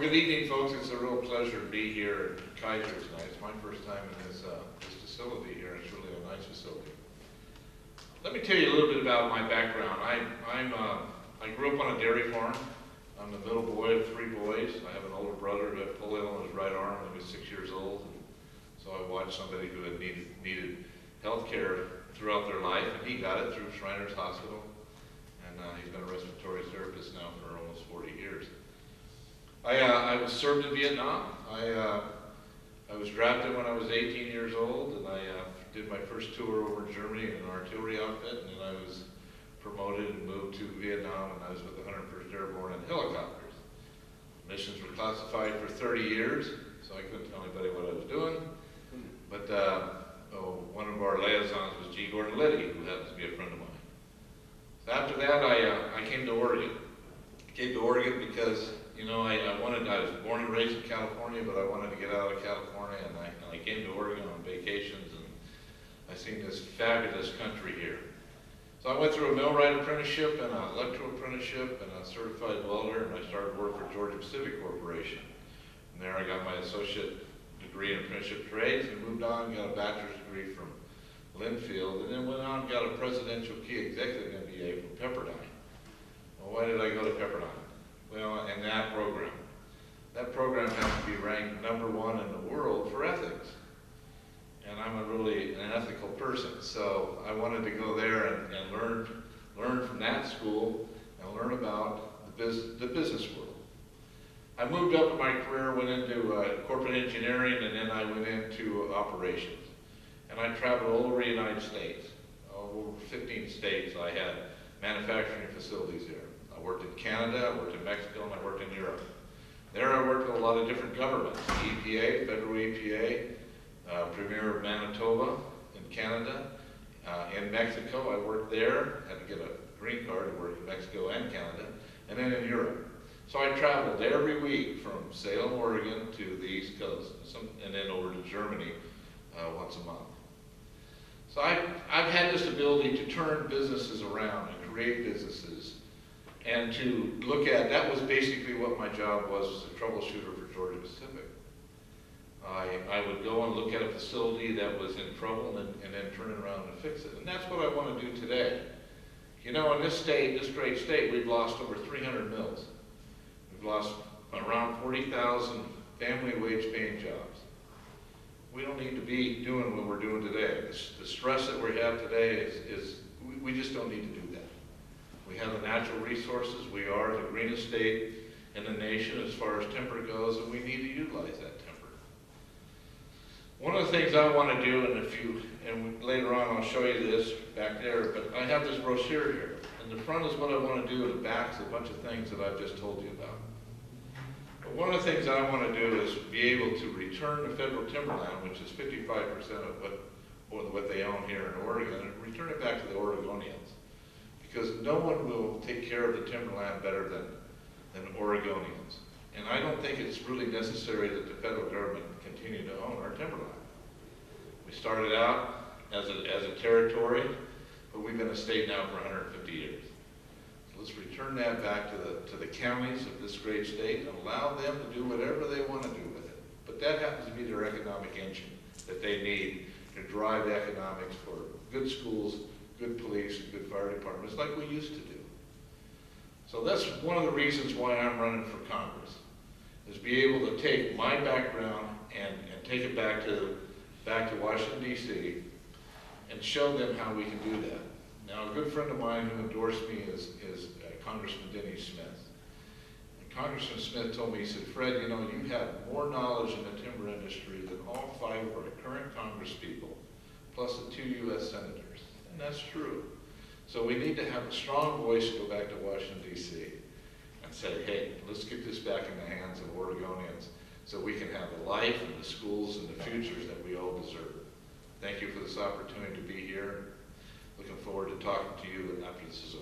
good evening, folks. It's a real pleasure to be here at Keizer tonight. It's my first time in this facility here. It's really a nice facility. Let me tell you a little bit about my background. I grew up on a dairy farm. I'm the middle boy of 3 boys. I have an older brother who had polio on his right arm when he was 6 years old. And so I watched somebody who had needed health care throughout their life, and he got it through Shriners Hospital. And he's been a respiratory therapist now for almost 40 years. I was served in Vietnam. I was drafted when I was 18 years old, and I did my first tour over in Germany in an artillery outfit, and then I was promoted and moved to Vietnam, and I was with the 101st Airborne in helicopters. Missions were classified for 30 years, so I couldn't tell anybody what I was doing. But one of our liaisons was G. Gordon Liddy, who happens to be a friend of mine. So after that, I came to Oregon. I came to Oregon because, you know, I was born and raised in California, but I wanted to get out of California, and I came to Oregon on vacations, and I seen this fabulous country here. So I went through a millwright apprenticeship and an electrical apprenticeship and a certified welder, and I started work for Gubser Civic Corporation. And there I got my associate degree in apprenticeship trades and moved on and got a bachelor's degree from Linfield, and then went on and got a presidential key executive MBA from Pepperdine. Well, why did I go to Pepperdine? Well, in that program has to be ranked #1 in the world for ethics. And I'm really an ethical person, so I wanted to go there and learn from that school and learn about the business world. I moved up in my career, went into corporate engineering, and then I went into operations. And I traveled all over the United States, over 15 states. I had manufacturing facilities there. I worked in Canada, I worked in Mexico, and I worked in Europe. There I worked with a lot of different governments, EPA, federal EPA, Premier of Manitoba in Canada. In Mexico, I worked there, had to get a green card to work in Mexico and Canada, and then in Europe. So I traveled every week from Salem, Oregon to the East Coast, and then over to Germany once a month. So I've had this ability to turn businesses around and create businesses, and to look at, that was basically what my job was a troubleshooter for Georgia Pacific. I would go and look at a facility that was in trouble and then turn it around and fix it. And that's what I want to do today. You know, in this state, this great state, we've lost over 300 mills. We've lost around 40,000 family wage paying jobs. We don't need to be doing what we're doing today. The stress that we have today we just don't need to do that. We have the natural resources. We are the greenest state in the nation as far as timber goes, and we need to utilize that timber. One of the things I want to do, and later on I'll show you this back there, but I have this brochure here. And the front is what I want to do, and the back is a bunch of things that I've just told you about. But one of the things I want to do is be able to return the federal timberland, which is 55% of what they own here in Oregon, and return it back to the Oregonians. Because no one will take care of the timberland better than Oregonians. And I don't think it's really necessary that the federal government continue to own our timberland. We started out as a territory, but we've been a state now for 150 years. So let's return that back to the counties of this great state and allow them to do whatever they want to do with it. But that happens to be their economic engine that they need to drive the economics for good schools, good police, and good fire departments like we used to do. So that's one of the reasons why I'm running for Congress, is be able to take my background and take it back to Washington, D.C., and show them how we can do that. Now, a good friend of mine who endorsed me is Congressman Denny Smith. And Congressman Smith told me, he said, Fred, you know, you have more knowledge in the timber industry than all 5 of our current congresspeople, plus the 2 U.S. senators. And that's true. So we need to have a strong voice to go back to Washington, D.C. and say, hey, let's get this back in the hands of Oregonians so we can have the life and the schools and the futures that we all deserve. Thank you for this opportunity to be here. Looking forward to talking to you after this is over.